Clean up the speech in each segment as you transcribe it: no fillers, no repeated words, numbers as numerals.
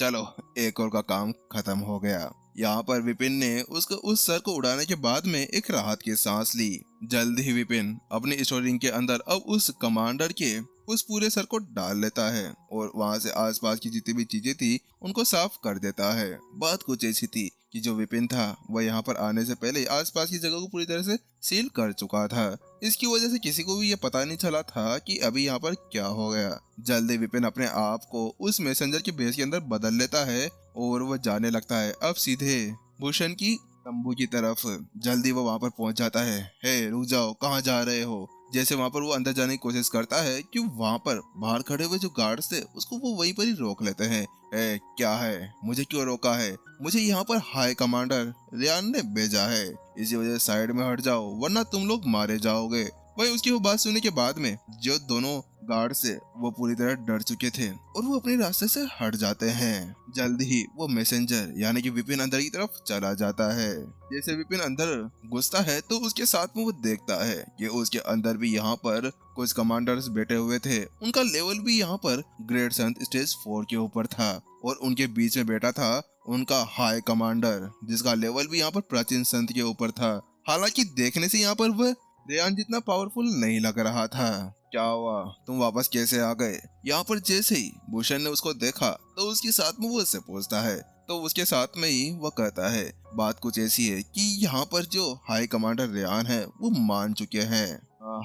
चलो, एक और का काम खत्म हो गया। यहाँ पर विपिन ने उसको उस सर को उड़ाने के बाद में एक राहत की सांस ली। जल्द ही विपिन अपनी स्टोरिंग के अंदर अब उस कमांडर के उस पूरे सर को डाल लेता है और वहां से आसपास की जितनी भी चीजें थी उनको साफ कर देता है। बात कुछ ऐसी थी कि जो विपिन था वह यहाँ पर आने से पहले आसपास की जगह को पूरी तरह से सील कर चुका था। इसकी वजह से किसी को भी ये पता नहीं चला था कि अभी यहाँ पर क्या हो गया। जल्दी विपिन अपने आप को उस मैसेंजर के बेस के अंदर बदल लेता है और वह जाने लगता है अब सीधे भूषण की तंबू की तरफ। जल्दी वो वहां पर पहुंच जाता है। हे रुक जाओ, कहाँ जा रहे हो? जैसे वहां पर वो अंदर जाने की कोशिश करता है कि वहां पर बाहर खड़े हुए जो गार्ड्स थे उसको वो वहीं पर ही रोक लेते हैं। क्या है, मुझे क्यों रोका है? मुझे यहाँ पर हाई कमांडर रियान ने भेजा है, इसी वजह से साइड में हट जाओ वरना तुम लोग मारे जाओगे। वही उसकी वो बात सुनने के बाद में जो दोनों गार्ड से वो पूरी तरह डर चुके थे और वो अपने रास्ते से हट जाते हैं। जल्द ही वो मैसेंजर यानी कि विपिन अंदर की तरफ चला जाता है। जैसे विपिन अंदर घुसता है तो उसके साथ में वो देखता है कि उसके अंदर भी यहाँ पर कुछ कमांडर्स बैठे हुए थे। उनका लेवल भी यहाँ पर ग्रेट संत स्टेज 4 के ऊपर था और उनके बीच में बैठा था उनका हाई कमांडर जिसका लेवल भी यहाँ पर प्राचीन संत के ऊपर था। हालांकि देखने से यहाँ पर वह रेयान जितना पावरफुल नहीं लग रहा था। क्या हुआ, तुम वापस कैसे आ गए? यहाँ पर जैसे ही भूषण ने उसको देखा तो उसके साथ में वो उससे पूछता है तो उसके साथ में ही वो कहता है बात कुछ ऐसी है कि यहाँ पर जो हाई कमांडर रेयान है वो मान चुके हैं।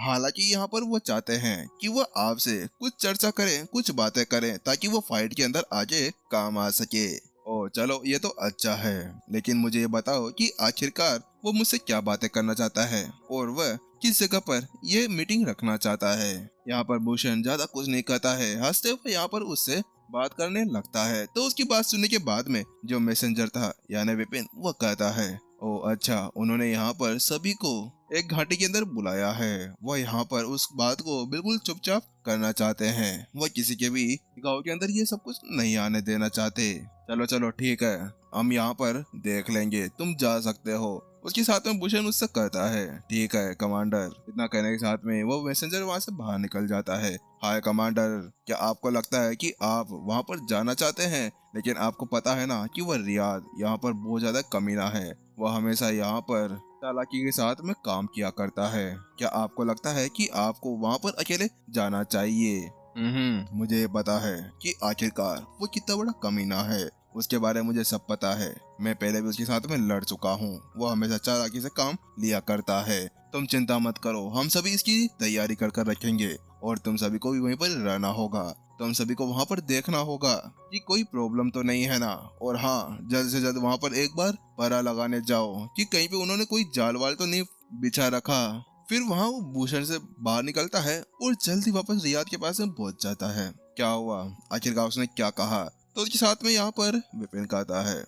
हालांकि यहाँ पर वो चाहते हैं कि वो आपसे कुछ चर्चा करें, कुछ बातें करें ताकि वो फाइट के अंदर आगे काम आ सके। ओ चलो, ये तो अच्छा है, लेकिन मुझे ये बताओ कि आखिरकार वो मुझसे क्या बातें करना चाहता है और वह किस जगह पर ये मीटिंग रखना चाहता है। यहाँ पर भूषण ज्यादा कुछ नहीं कहता है, हंसते हुए यहाँ पर उससे बात करने लगता है। तो उसकी बात सुनने के बाद में जो मैसेंजर था यानी विपिन वो कहता है ओ अच्छा, उन्होंने यहाँ पर सभी को एक घाटी के अंदर बुलाया है। वह यहाँ पर उस बात को बिल्कुल चुपचाप करना चाहते हैं। वह किसी के भी गांव के अंदर ये सब कुछ नहीं आने देना चाहते। चलो चलो ठीक है, हम यहाँ पर देख लेंगे, तुम जा सकते हो। उसके साथ में भूषण उससे कहता है ठीक है कमांडर। इतना कहने के साथ में वो मैसेंजर वहां से बाहर निकल जाता है। हाय कमांडर, क्या आपको लगता है कि आप वहां पर जाना चाहते हैं? लेकिन आपको पता है ना कि वह रियाद यहाँ पर बहुत ज्यादा कमीना है। वह हमेशा यहाँ पर चालाकी के साथ में काम किया करता है। क्या आपको लगता है कि आपको वहां पर अकेले जाना चाहिए? मुझे ये पता है कि आखिरकार वो कितना बड़ा कमीना है, उसके बारे में मुझे सब पता है। मैं पहले भी उसके साथ में लड़ चुका हूँ। वो हमेशा चालाकी से काम लिया करता है। तुम चिंता मत करो, हम सभी इसकी तैयारी कर कर रखेंगे और तुम सभी को भी वहीं पर रहना होगा। तुम सभी को वहाँ पर देखना होगा कि कोई प्रॉब्लम तो नहीं है ना। और हाँ, जल्द से जल्द वहाँ पर एक बार पहरा लगाने जाओ कि कहीं पे उन्होंने कोई जाल वाल तो नहीं बिछा रखा। फिर वहाँ वो भूषण से बाहर निकलता है और जल्दी वापस रियाद के पास में पहुंच जाता है। क्या हुआ, आखिरकार उसने क्या कहा? तो उसके साथ में यहाँ पर विपिन कहता है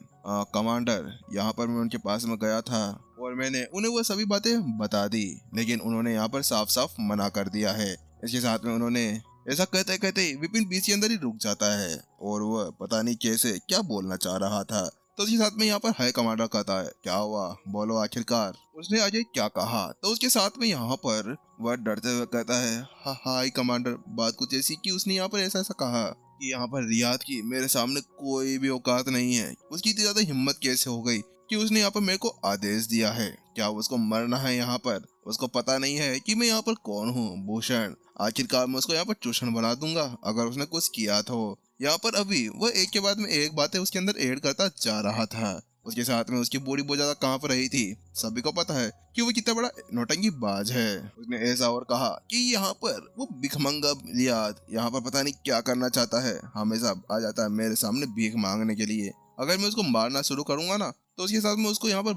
कमांडर, यहाँ पर मैं उनके पास में गया था और मैंने उन्हें वो सभी बातें बता दी, लेकिन उन्होंने यहाँ पर साफ साफ मना कर दिया है। इसके साथ में उन्होंने ऐसा कहते कहते विपिन बीच के अंदर ही रुक जाता है और वह पता नहीं कैसे क्या बोलना चाह रहा था। तो उसके साथ में यहाँ पर हाई कमांडर कहता है क्या हुआ, बोलो आखिरकार उसने अजय क्या कहा? तो उसके साथ में यहाँ पर वह डरते हुए कहता है हाई कमांडर, बात कुछ ऐसी कि उसने यहाँ पर ऐसा ऐसा कहा कि यहाँ पर रियाद की मेरे सामने कोई भी औकात नहीं है। उसकी इतनी ज्यादा हिम्मत कैसे हो गई कि उसने यहाँ पर मेरे को आदेश दिया है? क्या उसको मरना है यहाँ पर? उसको पता नहीं है कि मैं यहाँ पर कौन हूँ? भूषण, आखिरकार मैं उसको यहाँ पर चूषण बना दूंगा अगर उसने कुछ किया तो। यहाँ पर अभी वह एक के बाद में एक बातें उसके अंदर ऐड करता जा रहा था। उसके साथ में उसकी बॉडी बहुत ज्यादा कांप रही थी। सभी को पता है कि वो कितना बड़ा नौटंकी बाज है। उसने ऐसा और कहा कि यहाँ पर वो भिखमंगा रियाद यहाँ पर पता नहीं क्या करना चाहता है, हमेशा आ जाता है मेरे सामने भीख मांगने के लिए। अगर मैं उसको मारना शुरू करूंगा ना तो उसके साथ में उसको यहाँ पर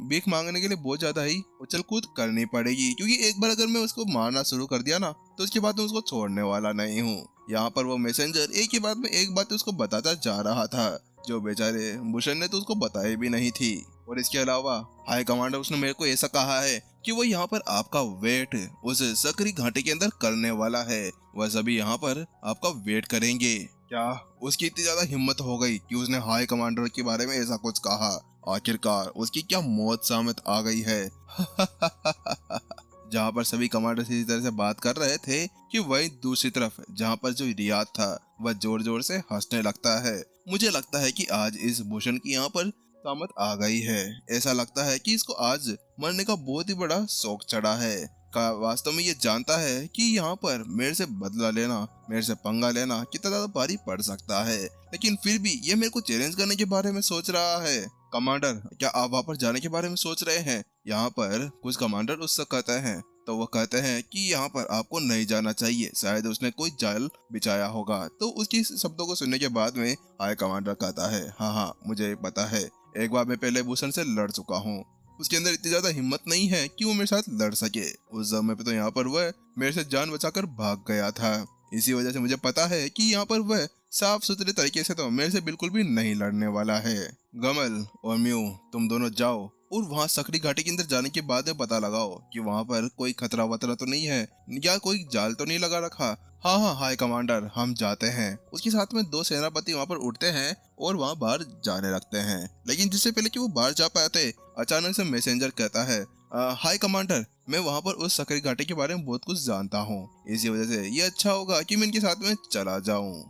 भीख मांगने के लिए बहुत ज्यादा ही उछल कूद करनी पड़ेगी, क्योंकि एक बार अगर मैं उसको मारना शुरू कर दिया ना तो उसके बाद मैं उसको छोड़ने वाला नहीं हूँ। यहाँ पर वो मैसेंजर एक के बाद में एक बात उसको बताता जा रहा था जो बेचारे भूषण ने तो उसको बताई भी नहीं थी। और इसके अलावा हाई कमांडर उसने मेरे को ऐसा कहा है कि वो यहाँ पर आपका वेट उस सकरी घाटी के अंदर करने वाला है। वह सभी यहाँ पर आपका वेट करेंगे। क्या उसकी इतनी ज्यादा हिम्मत हो गई कि उसने हाई कमांडर के बारे में ऐसा कुछ कहा? आखिरकार उसकी क्या मौत सामत आ गई है? जहाँ पर सभी कमांडर इसी तरह से बात कर रहे थे कि वही दूसरी तरफ जहाँ पर जो रियाद था वह जोर जोर से हंसने लगता है। मुझे लगता है कि आज इस भूषण की यहाँ पर सामत आ गई है। ऐसा लगता है कि इसको आज मरने का बहुत ही बड़ा शौक चढ़ा है। का वास्तव में ये जानता है कि यहाँ पर मेरे से बदला लेना, मेरे से पंगा लेना कितना ज्यादा भारी पड़ सकता है, लेकिन फिर भी ये मेरे को चैलेंज करने के बारे में सोच रहा है। कमांडर, क्या आप वहाँ पर जाने के बारे में सोच रहे हैं? यहाँ पर कुछ कमांडर उससे कहते हैं, तो वो कहते हैं कि यहाँ पर आपको नहीं जाना चाहिए, शायद उसने कोई जाल बिछाया होगा। तो उसकी शब्दों को सुनने के बाद में हाई कमांडर कहता है, हाँ हाँ मुझे पता है, एक बार मैं पहले भूषण से लड़ चुका हूँ। उसके अंदर इतनी ज्यादा हिम्मत नहीं है कि वो मेरे साथ लड़ सके। उस समय पे तो यहाँ पर वह मेरे से जान बचाकर भाग गया था। इसी वजह से मुझे पता है कि यहाँ पर वह साफ सुथरे तरीके से तो मेरे से बिल्कुल भी नहीं लड़ने वाला है। गमल और म्यू, तुम दोनों जाओ और वहाँ सकरी घाटी के अंदर जाने के बाद में पता लगाओ कि वहाँ पर कोई खतरा वतरा तो नहीं है या कोई जाल तो नहीं लगा रखा। हाँ हाँ हाई कमांडर, हम जाते हैं। उसके साथ में 2 सेनापति वहाँ पर उठते हैं और वहाँ बाहर जाने लगते हैं। लेकिन जिससे पहले कि वो बाहर जा पाते, अचानक से मैसेंजर कहता है, हाई कमांडर, मैं वहाँ पर उस सकरी घाटी के बारे में बहुत कुछ जानता हूँ, इसी वजह से ये अच्छा होगा कि मैं इनके साथ में चला जाऊँ।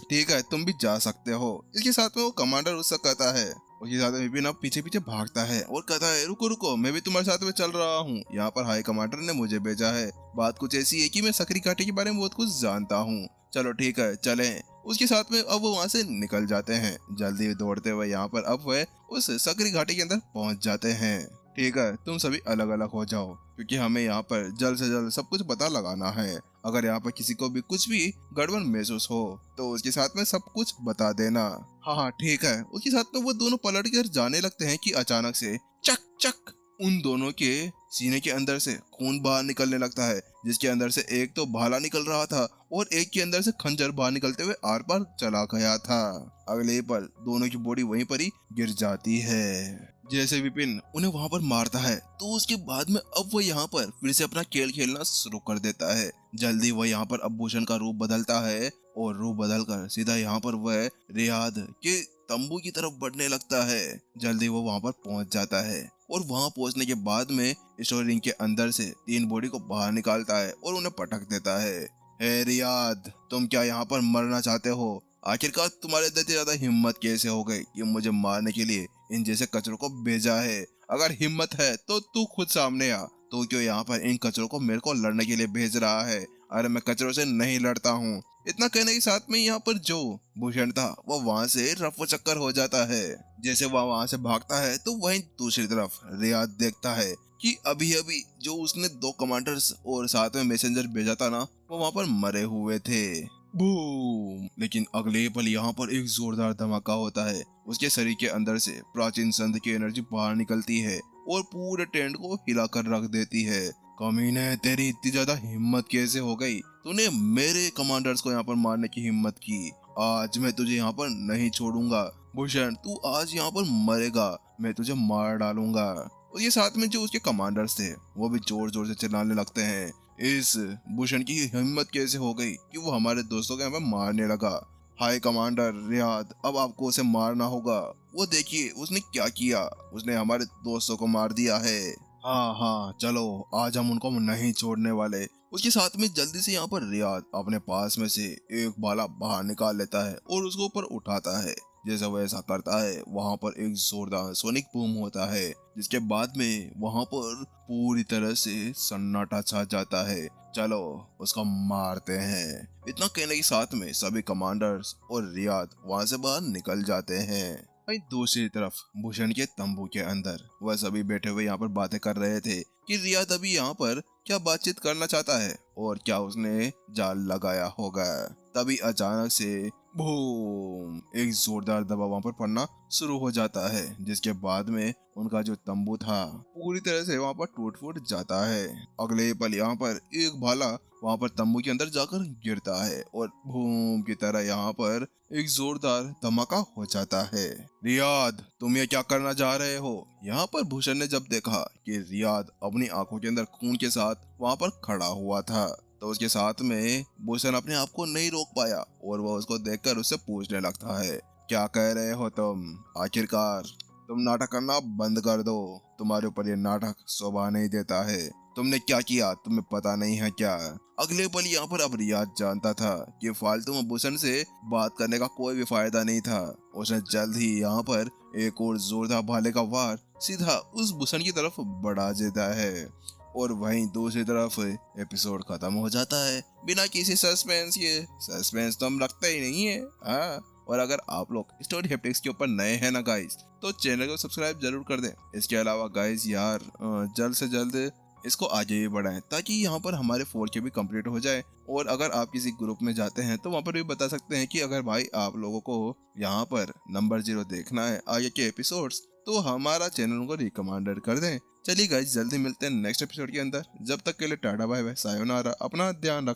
ठीक है, तुम भी जा सकते हो। इसके साथ में वो कमांडर उससे कहता है। उसके साथ में विपिन अब पीछे पीछे भागता है और कहता है, रुको रुको, मैं भी तुम्हारे साथ में चल रहा हूँ। यहाँ पर हाई कमांडर ने मुझे भेजा है। बात कुछ ऐसी है कि मैं सकरी घाटी के बारे में बहुत कुछ जानता हूँ। चलो ठीक है, चलें। उसके साथ में अब वो वहाँ से निकल जाते हैं। जल्दी दौड़ते हुए यहाँ पर अब वह उस सकरी घाटी के अंदर पहुँच जाते हैं। ठीक है, तुम सभी अलग अलग हो जाओ, क्योंकि हमें यहाँ पर जल्द से जल्द सब कुछ पता लगाना है। अगर यहाँ पर किसी को भी कुछ भी गड़बड़ महसूस हो तो उसके साथ में सब कुछ बता देना। हाँ हाँ ठीक है। उसके साथ में वो दोनों पलट कर जाने लगते हैं कि अचानक से चक चक उन दोनों के सीने के अंदर से खून बाहर निकलने लगता है, जिसके अंदर से एक तो भाला निकल रहा था और एक के अंदर से खंजर बाहर निकलते हुए आर पार चला गया था। अगले पल दोनों की बॉडी वहीं पर ही गिर जाती है। जैसे विपिन उन्हें वहां पर मारता है तो उसके बाद में अब वो यहाँ पर फिर से अपना खेल खेलना शुरू कर देता है। जल्दी वह यहाँ पर अब भूषण का रूप बदलता है और रूप बदलकर सीधा यहाँ पर वह रियाद के तंबू की तरफ बढ़ने लगता है। जल्दी वो वहां पर पहुंच जाता है और वहां पहुंचने के बाद में स्टोरी रिंग के अंदर से 3 बॉडी को बाहर निकालता है और उन्हें पटक देता है। हे रियाद, तुम क्या यहाँ पर मरना चाहते हो? आखिरकार तुम्हारे अंदर इतनी ज्यादा हिम्मत कैसे हो गई कि मुझे मारने के लिए इन जैसे कचरों को भेजा है? अगर हिम्मत है तो तू खुद सामने आ। तू क्यों यहाँ पर इन कचरों को मेरे को लड़ने के लिए भेज रहा है? अरे मैं कचरों से नहीं लड़ता हूँ। इतना कहने के साथ में यहाँ पर जो भूषण था वो वहां से रफो चक्कर हो जाता है। जैसे वह वहां से भागता है तो वहीं दूसरी तरफ रियाद देखता है कि अभी अभी जो उसने 2 कमांडर्स और साथ में मैसेंजर भेजा था ना, वो वहां पर मरे हुए थे। बूम! लेकिन अगले पल यहाँ पर एक जोरदार धमाका होता है। उसके शरीर के अंदर से प्राचीन संध की एनर्जी बाहर निकलती है और पूरे टेंट को हिलाकर रख देती है। कमीने, तेरी इतनी ज्यादा हिम्मत कैसे हो गई? तूने मेरे कमांडर्स को यहाँ पर मारने की हिम्मत की। आज मैं तुझे यहाँ पर नहीं छोड़ूंगा। भूषण, तू आज यहाँ पर मरेगा। मैं तुझे मार डालूंगा। और ये साथ में जो उसके कमांडर्स थे वो भी जोर जोर से चिल्लाने लगते हैं। इस भूषण की हिम्मत कैसे हो गई कि वो हमारे दोस्तों को यहाँ पर मारने लगा? हाय कमांडर रियाद, अब आपको उसे मारना होगा। वो देखिए उसने क्या किया, उसने हमारे दोस्तों को मार दिया है। हाँ हाँ चलो, आज हम उनको नहीं छोड़ने वाले। उसके साथ में जल्दी से यहाँ पर रियाद अपने पास में से एक भाला बाहर निकाल लेता है और उसको ऊपर उठाता है। जैसे वो ऐसा करता है वहां पर एक जोरदार सोनिक बूम होता है, जिसके बाद में वहां पर पूरी तरह से सन्नाटा छा जाता है। चलो उसको मारते हैं। इतना कहने के साथ में सभी कमांडर्स और रियाद वहां से बाहर निकल जाते हैं। वहीं दूसरी तरफ भूषण के तंबू के अंदर वह सभी बैठे हुए यहाँ पर बातें कर रहे थे कि रियाद अभी यहाँ पर क्या बातचीत करना चाहता है और क्या उसने जाल लगाया होगा। तभी अचानक से बूम! एक जोरदार दबाव वहां पर पड़ना शुरू हो जाता है, जिसके बाद में उनका जो तंबू था पूरी तरह से वहां पर टूट फूट जाता है। अगले पल यहाँ पर एक भाला वहां पर तंबू के अंदर जाकर गिरता है और बूम की तरह यहाँ पर एक जोरदार धमाका हो जाता है। रियाद, तुम ये क्या करना चाह रहे हो? यहाँ पर भूषण ने जब देखा कि रियाद अपनी आंखों के अंदर खून के साथ वहां पर खड़ा हुआ था तो उसके साथ में भूषण अपने आप को नहीं रोक पाया और वह उसको देखकर उससे पूछने लगता है, क्या कह रहे हो तुम? आखिरकार तुम नाटक करना बंद कर दो। तुम्हारे ऊपर ये नाटक शोभा नहीं देता है। तुमने क्या किया, तुम्हें पता नहीं है क्या? अगले पल यहाँ पर अब रियाज जानता था कि फालतू में भूषण से बात करने का कोई भी फायदा नहीं था। उसने जल्द ही यहाँ पर एक और जोरदार भाले का वार सीधा उस भूषण की तरफ बढ़ा देता है और वहीं दूसरी तरफ एपिसोड खत्म हो जाता है बिना किसी सस्पेंस के। सस्पेंस तो हम रखते ही नहीं है। हाँ, और अगर आप लोग स्टोरी हैप्टिक्स के ऊपर नए हैं ना गाइस, तो चैनल को सब्सक्राइब जरूर कर दें। इसके अलावा गाइस यार जल्द से जल्द इसको आगे भी बढ़ाएं ताकि यहाँ पर हमारे 4K भी कंप्लीट हो जाए। और अगर आप किसी ग्रुप में जाते हैं तो वहाँ पर भी बता सकते हैं कि अगर भाई आप लोगों को यहाँ पर नंबर 0 देखना है आगे के एपिसोड्स, तो हमारा चैनल को रिकमेंडेड कर दें। चलिए गाइस, जल्दी मिलते हैं नेक्स्ट एपिसोड के अंदर। जब तक के लिए टाटा बाय बाय, सायोनारा, अपना ध्यान रख।